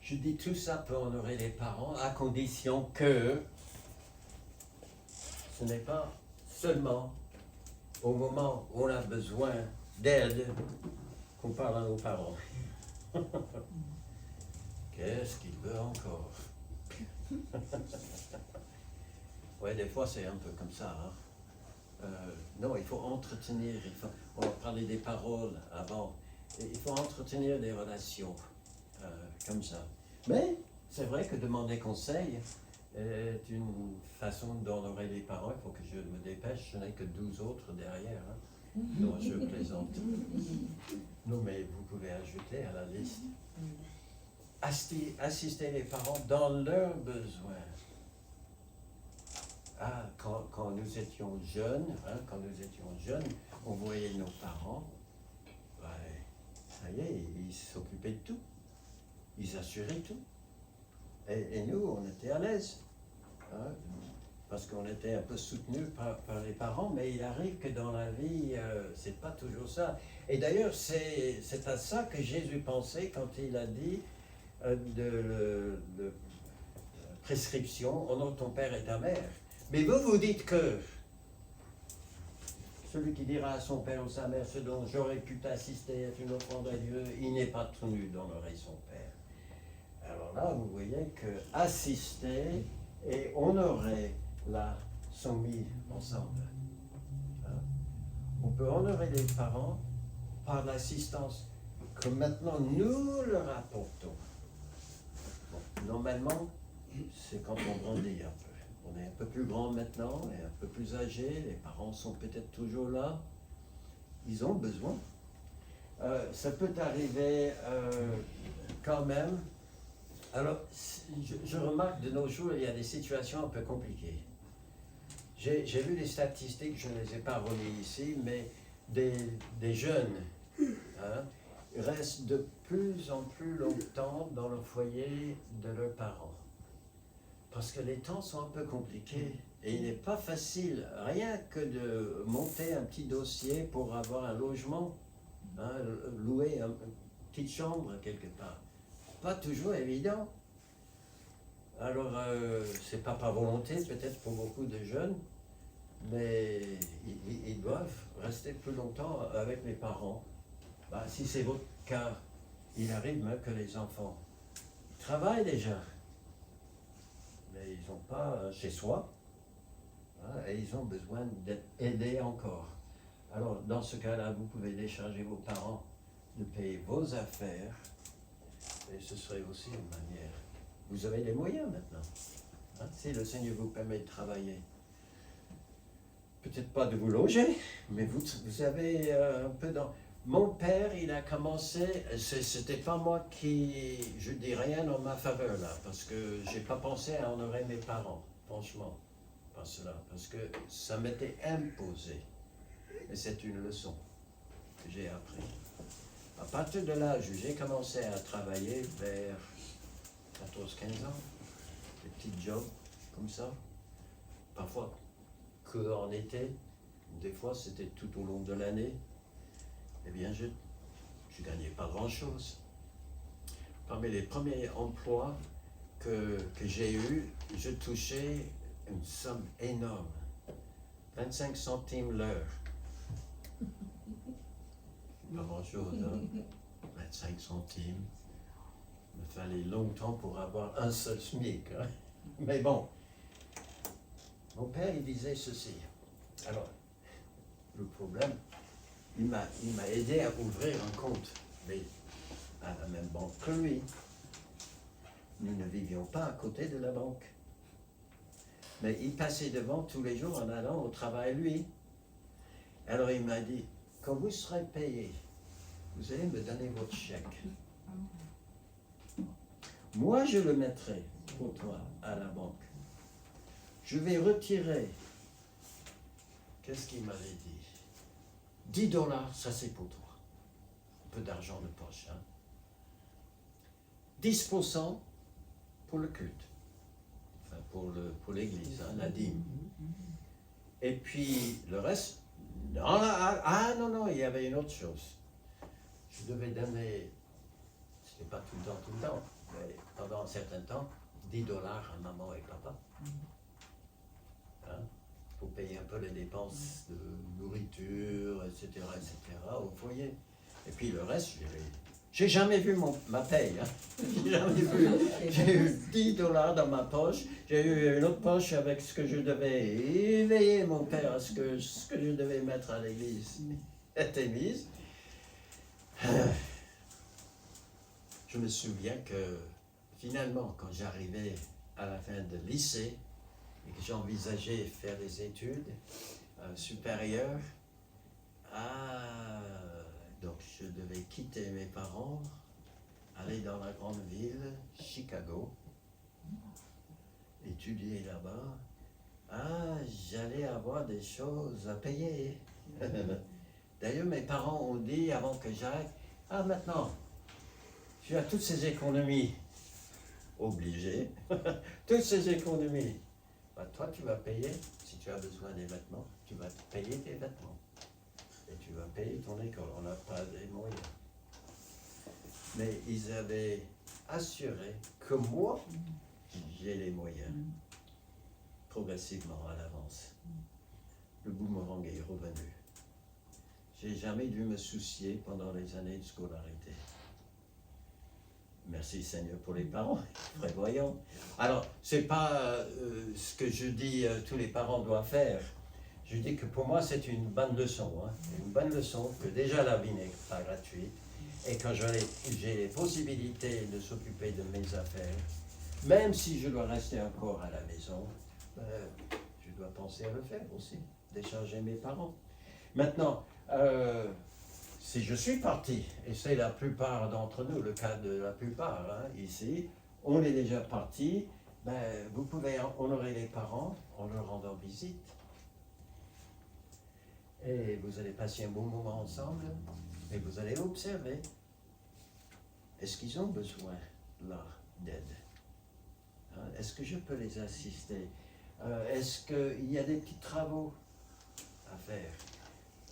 Je dis tout ça peut honorer les parents à condition que ce n'est pas seulement au moment où on a besoin d'aide qu'on parle à nos parents. Qu'est-ce qu'il veut encore? Ouais, des fois c'est un peu comme ça. Hein. Non, il faut entretenir, on va parler des paroles avant, il faut entretenir des relations comme ça. Mais c'est vrai que demander conseil est une façon d'honorer les parents. Il faut que je me dépêche, je n'ai que 12 autres derrière. Hein. Non, je plaisante. Non, mais vous pouvez ajouter à la liste. Assister les parents dans leurs besoins. Ah, quand nous étions jeunes, on voyait nos parents, ouais, ça y est, ils s'occupaient de tout. Ils assuraient tout. Et nous, on était à l'aise. Hein, parce qu'on était un peu soutenus par les parents, mais il arrive que dans la vie, c'est pas toujours ça. Et d'ailleurs, c'est à ça que Jésus pensait quand il a dit de prescription, honore ton père et ta mère. Mais vous dites que celui qui dira à son père ou sa mère ce dont j'aurais pu t'assister est une offrande à Dieu, il n'est pas tenu d'honorer son père. Alors là, vous voyez que assister et honorer, là, sont mis ensemble. Hein? On peut honorer les parents par l'assistance que maintenant nous leur apportons. Bon, normalement, c'est quand on grandit un peu. On est un peu plus grand maintenant et un peu plus âgé. Les parents sont peut-être toujours là. Ils ont besoin. Ça peut arriver quand même. Alors, je remarque de nos jours, il y a des situations un peu compliquées. J'ai vu des statistiques, je ne les ai pas remises ici, mais des jeunes restent de plus en plus longtemps dans le foyer de leurs parents. Parce que les temps sont un peu compliqués et il n'est pas facile, rien que de monter un petit dossier pour avoir un logement, louer une petite chambre quelque part. Pas toujours évident. Alors, c'est pas par volonté peut-être pour beaucoup de jeunes, mais ils doivent rester plus longtemps avec les parents. Si c'est votre cas, il arrive même que les enfants travaillent déjà, mais ils n'ont pas chez soi, et ils ont besoin d'être aidés encore. Alors, dans ce cas-là, vous pouvez décharger vos parents de payer vos affaires, et ce serait aussi une manière. Vous avez les moyens maintenant, si le Seigneur vous permet de travailler. Peut-être pas de vous loger, mais vous avez un peu dans... Mon père, il a commencé, c'était pas moi qui, je dis rien en ma faveur là, parce que j'ai pas pensé à honorer mes parents, franchement, pas cela, parce que ça m'était imposé. Et c'est une leçon que j'ai appris. À partir de là, j'ai commencé à travailler vers 14-15 ans, des petits jobs comme ça, parfois que en été, des fois c'était tout au long de l'année. Eh bien, je ne gagnais pas grand-chose. Parmi les premiers emplois que j'ai eus, je touchais une somme énorme, 25 centimes l'heure. Pas grand-chose, 25 centimes. Il me fallait longtemps pour avoir un seul SMIC. Mais bon, mon père, il disait ceci. Alors, le problème, il m'a aidé à ouvrir un compte, mais à la même banque que lui. Nous ne vivions pas à côté de la banque. Mais il passait devant tous les jours en allant au travail, lui. Alors il m'a dit, quand vous serez payé, vous allez me donner votre chèque. Moi, je le mettrai pour toi à la banque. Je vais retirer, qu'est-ce qu'il m'avait dit? 10 $, ça c'est pour toi. Un peu d'argent de poche. 10% pour le culte. Enfin, pour l'église, la dîme. Et puis le reste, non, il y avait une autre chose. Je devais donner, c'était pas tout le temps, mais pendant un certain temps, 10 $ à maman et papa. Pour payer un peu les dépenses de nourriture, etc., au foyer. Et puis le reste, j'ai jamais vu ma paye. J'ai jamais vu. J'ai eu 10 $ dans ma poche. J'ai eu une autre poche avec ce que je devais éveiller mon père à ce que je devais mettre à l'église était mise. Je me souviens que finalement, quand j'arrivais à la fin de lycée, et que j'envisageais faire des études supérieures, donc je devais quitter mes parents, aller dans la grande ville, Chicago, étudier là-bas. J'allais avoir des choses à payer. D'ailleurs, mes parents ont dit avant que j'aille, maintenant, tu as toutes ces économies, obligé, toutes ces économies. Toi, tu vas payer, si tu as besoin des vêtements, tu vas payer tes vêtements. Et tu vas payer ton école. On n'a pas les moyens. Mais ils avaient assuré que moi, j'ai les moyens. Progressivement, à l'avance. Le boomerang est revenu. J'ai jamais dû me soucier pendant les années de scolarité. Merci Seigneur pour les parents prévoyants. Alors, c'est pas ce que je dis tous les parents doivent faire. Je dis que pour moi c'est une bonne leçon. Une bonne leçon que déjà la vie n'est pas gratuite. Et quand j'ai les possibilités de s'occuper de mes affaires, même si je dois rester encore à la maison, je dois penser à le faire aussi, d'échanger mes parents. Maintenant, si je suis parti, et c'est la plupart d'entre nous, le cas de la plupart ici, on est déjà parti, vous pouvez honorer les parents en leur rendant visite. Et vous allez passer un bon moment ensemble, et vous allez observer, est-ce qu'ils ont besoin là d'aide? Est-ce que je peux les assister? Est-ce qu'il y a des petits travaux à faire?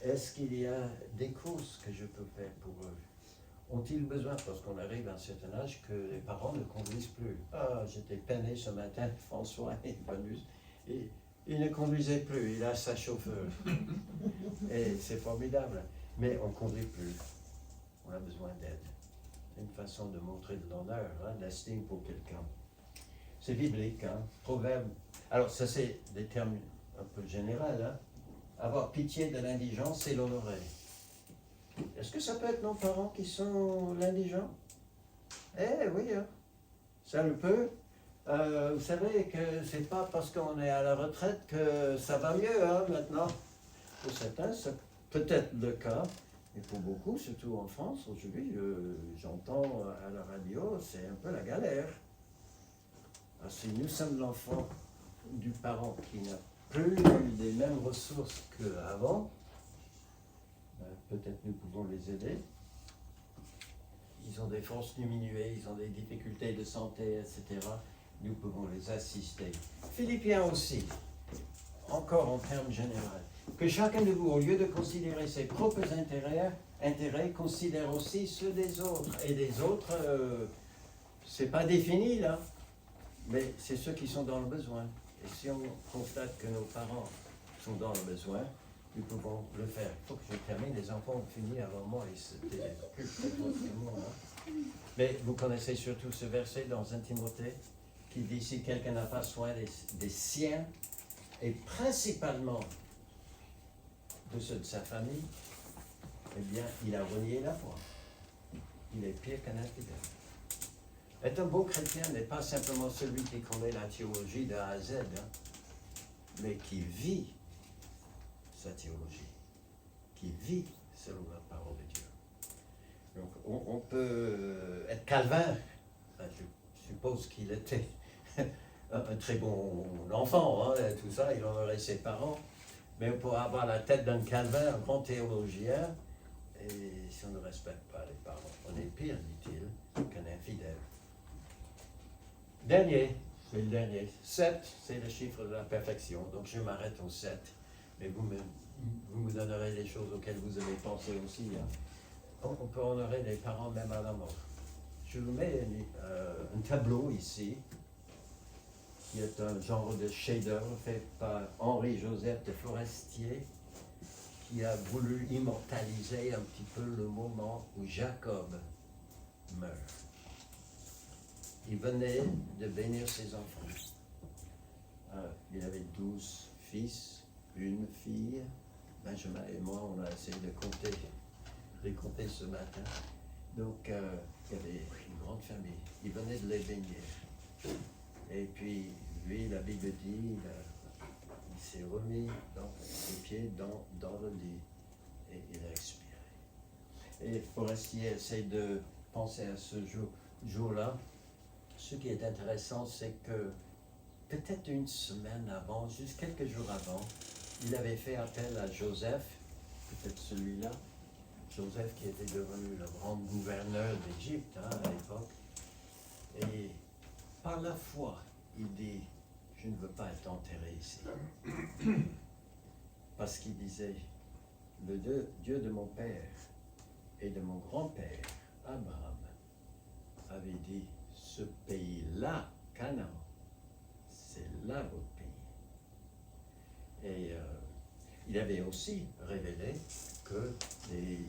Est-ce qu'il y a des courses que je peux faire pour eux? Ont-ils besoin, parce qu'on arrive à un certain âge, que les parents ne conduisent plus? Ah, j'étais peiné ce matin, François est venu, et il ne conduisait plus, il a sa chauffeur. Et c'est formidable, mais on ne conduit plus. On a besoin d'aide. C'est une façon de montrer de l'honneur, de l'estime pour quelqu'un. C'est biblique, Proverbe. Alors, ça, c'est des termes un peu généraux. Avoir pitié de l'indigent, c'est l'honorer. Est-ce que ça peut être nos parents qui sont l'indigent? Eh oui, ça le peut. Vous savez que c'est pas parce qu'on est à la retraite que ça va mieux maintenant. Pour certains, c'est peut-être le cas, mais pour beaucoup, surtout en France, aujourd'hui, j'entends à la radio, c'est un peu la galère. Alors, si nous sommes l'enfant du parent qui n'a plus les mêmes ressources qu'avant, peut-être nous pouvons les aider. Ils ont des forces diminuées, ils ont des difficultés de santé, etc. Nous pouvons les assister. Philippiens aussi, encore en termes généraux, que chacun de vous, au lieu de considérer ses propres intérêts, considère aussi ceux des autres. Et des autres, c'est pas défini là, mais c'est ceux qui sont dans le besoin. Et si on constate que nos parents sont dans le besoin, nous pouvons le faire. Il faut que je termine, les enfants ont fini avant moi et c'était plus fort que moi. Mais vous connaissez surtout ce verset dans 1 Timothée qui dit si quelqu'un n'a pas soin des siens, et principalement de ceux de sa famille, eh bien, il a renié la foi. Il est pire qu'un infidèle. Être un beau chrétien n'est pas simplement celui qui connaît la théologie de A à Z, mais qui vit sa théologie, qui vit selon la parole de Dieu. Donc, on peut être Calvin. Je suppose qu'il était un très bon enfant, tout ça, il honorait ses parents. Mais on peut avoir la tête d'un Calvin, un grand théologien, et si on ne respecte pas les parents, on est pire, dit-il, qu'un infidèle. Dernier, c'est le dernier. 7, c'est le chiffre de la perfection. Donc je m'arrête au 7. Mais vous me donnerez les choses auxquelles vous avez pensé aussi. On peut honorer les parents même à la mort. Je vous mets un tableau ici, qui est un genre de chef-d'œuvre fait par Henri-Joseph de Forestier, qui a voulu immortaliser un petit peu le moment où Jacob meurt. Il venait de bénir ses enfants. Il avait 12 fils, une fille. Benjamin et moi, on a essayé de les compter ce matin. Donc, il y avait une grande famille. Il venait de les bénir. Et puis, lui, la Bible dit, il s'est remis les pieds dans le lit et il a expiré. Et Forestier essaie de penser à ce jour-là. Ce qui est intéressant, c'est que peut-être une semaine avant, juste quelques jours avant, il avait fait appel à Joseph, peut-être celui-là, Joseph qui était devenu le grand gouverneur d'Égypte à l'époque. Et par la foi, il dit, je ne veux pas être enterré ici. Parce qu'il disait, le Dieu de mon père et de mon grand-père, Abraham, avait dit, ce pays-là, Canaan, c'est là votre pays. Et il avait aussi révélé que les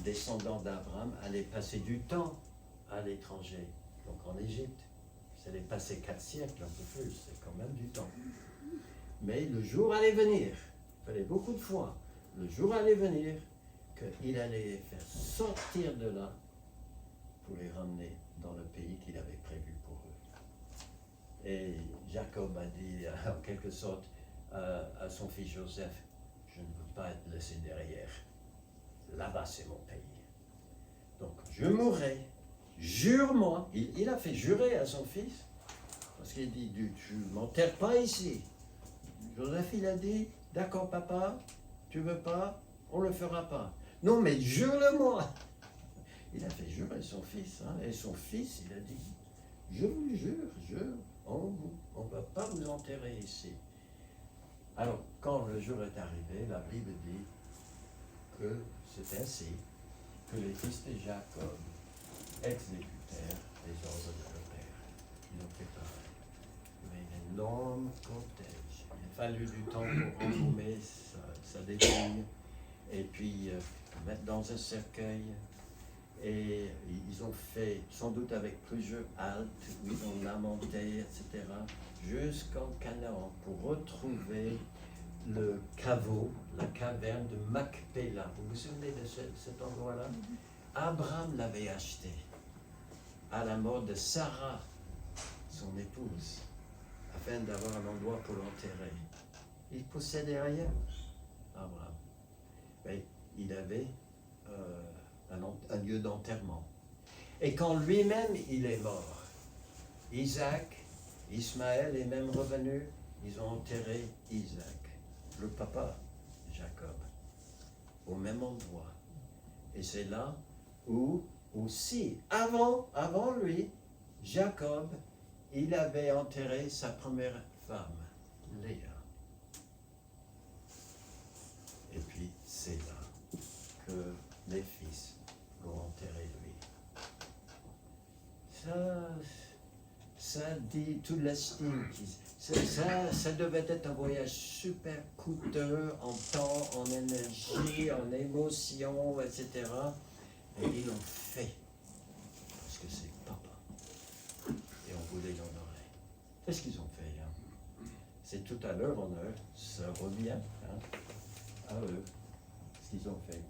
descendants d'Abraham allaient passer du temps à l'étranger, donc en Égypte. Ça allait passer 4 siècles, un peu plus, c'est quand même du temps. Mais le jour allait venir, il fallait beaucoup de foi, le jour allait venir qu'il allait les faire sortir de là pour les ramener dans le pays qu'il avait prévu pour eux. Et Jacob a dit, en quelque sorte, à son fils Joseph, je ne veux pas être laissé derrière. Là-bas, c'est mon pays. Donc, je mourrai. Jure-moi. Il a fait jurer à son fils. Parce qu'il dit, tu ne m'enterres pas ici. Joseph, il a dit, d'accord papa, tu veux pas, on ne le fera pas. Non, mais jure-le-moi. Il a fait jurer son fils. Hein, et son fils, il a dit, je vous jure, on ne va pas vous enterrer ici. Alors, quand le jour est arrivé, la Bible dit que c'est ainsi que les fils de Jacob exécutèrent les ordres de leur père. Ils ont fait pareil. Il y avait une énorme cortège. Il a fallu du temps pour embaumer sa dépouille et puis mettre dans un cercueil. Et ils ont fait, sans doute avec plusieurs haltes, où ils ont lamenté, etc., jusqu'en Canaan pour retrouver le caveau, la caverne de Macpéla. Vous vous souvenez de cet endroit-là? Abraham l'avait acheté à la mort de Sarah, son épouse, afin d'avoir un endroit pour l'enterrer. Il possédait rien, Abraham. Mais il avait un lieu d'enterrement. Et quand lui-même il est mort, Isaac, Ismaël est même revenu, ils ont enterré Isaac, le papa Jacob, au même endroit. Et c'est là où aussi, avant lui, Jacob, il avait enterré sa première femme, Léa. Et puis c'est là que les fils l'ont enterré lui. Ça dit toute l'estime. Ça devait être un voyage super coûteux en temps, en énergie, en émotion, etc. Et ils l'ont fait parce que c'est papa. Et on voulait l'honorer. C'est ce qu'ils ont fait. Hein. C'est tout à leur honneur. Ça revient à eux. Ce qu'ils ont fait.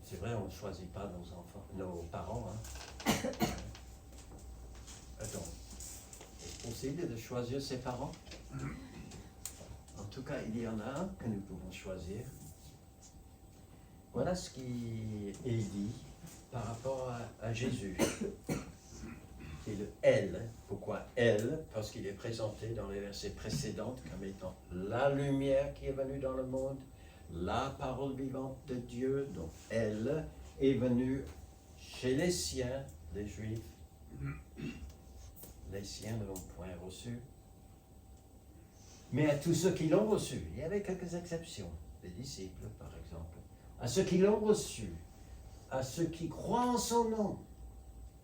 C'est vrai, on ne choisit pas nos enfants, nos parents. Hein. Attends. Est-ce possible de choisir ses parents? En tout cas, il y en a un que nous pouvons choisir. Voilà ce qui est dit par rapport à Jésus. C'est le elle. Pourquoi elle? Parce qu'il est présenté dans les versets précédents comme étant la lumière qui est venue dans le monde, la parole vivante de Dieu. Donc elle est venue chez les siens, les Juifs. Les siens ne l'ont point reçu. Mais à tous ceux qui l'ont reçu, il y avait quelques exceptions, les disciples par exemple, à ceux qui l'ont reçu, à ceux qui croient en son nom,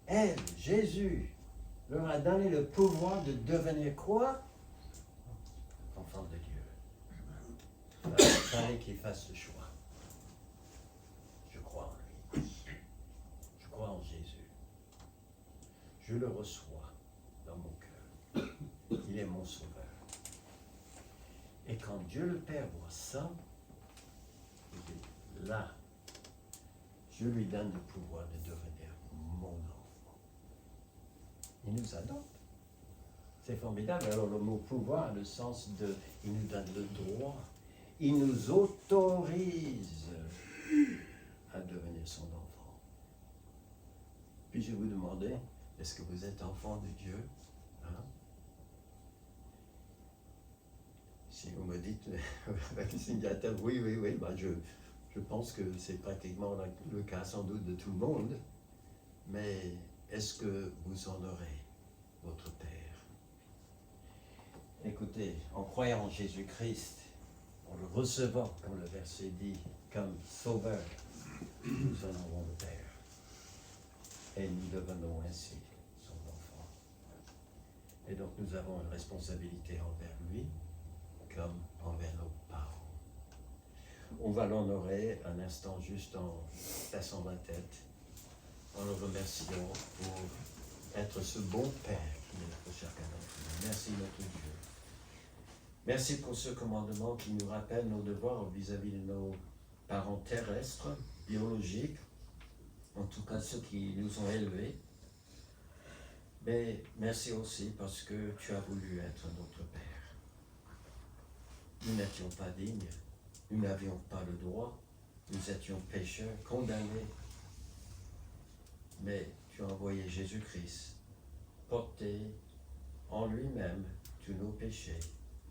elle, Jésus, leur a donné le pouvoir de devenir quoi? Enfants de Dieu. Il fallait qu'ils fassent le choix. Je crois en lui. Je crois en Jésus. Je le reçois dans mon cœur. Il est mon sauveur. Et quand Dieu le Père voit ça, il dit, là, je lui donne le pouvoir de devenir mon enfant. Il nous adopte. C'est formidable. Alors le mot pouvoir a le sens de, il nous donne le droit, il nous autorise à devenir son enfant. Puis-je vous demander, est-ce que vous êtes enfant de Dieu? Hein? Si vous me dites avec le signateur, oui, ben je pense que c'est pratiquement le cas sans doute de tout le monde, mais est-ce que vous honorez votre Père? Écoutez, en croyant en Jésus-Christ, en le recevant, comme le verset dit, comme sauveur, nous honorons le Père. Et nous devenons ainsi son enfant. Et donc nous avons une responsabilité envers lui, comme envers nos parents. On va l'honorer un instant juste en passant la tête, en le remerciant pour être ce bon Père qu'il est pour chacun d'entre nous. Merci notre Dieu. Merci pour ce commandement qui nous rappelle nos devoirs vis-à-vis de nos parents terrestres, biologiques, en tout cas ceux qui nous ont élevés. Mais merci aussi parce que tu as voulu être notre Père. Nous n'étions pas dignes, nous n'avions pas le droit, nous étions pécheurs, condamnés. Mais tu as envoyé Jésus-Christ, porter en lui-même tous nos péchés,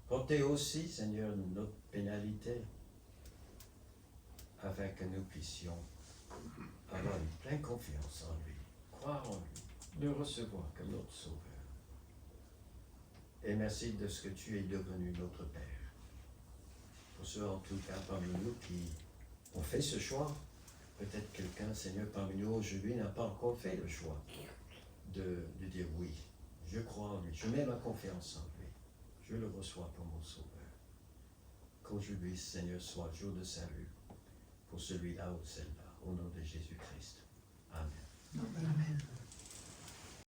porter aussi, Seigneur, notre pénalité, afin que nous puissions avoir une pleine confiance en lui, croire en lui, le recevoir comme notre Sauveur. Et merci de ce que tu es devenu notre Père. Pour ceux en tout cas parmi nous qui ont fait ce choix, peut-être quelqu'un, Seigneur, parmi nous aujourd'hui n'a pas encore fait le choix de dire oui, je crois en lui, je mets ma confiance en lui, je le reçois pour mon Sauveur. Qu'aujourd'hui, Seigneur, soit jour de salut pour celui-là ou celle-là, au nom de Jésus-Christ. Amen. Amen.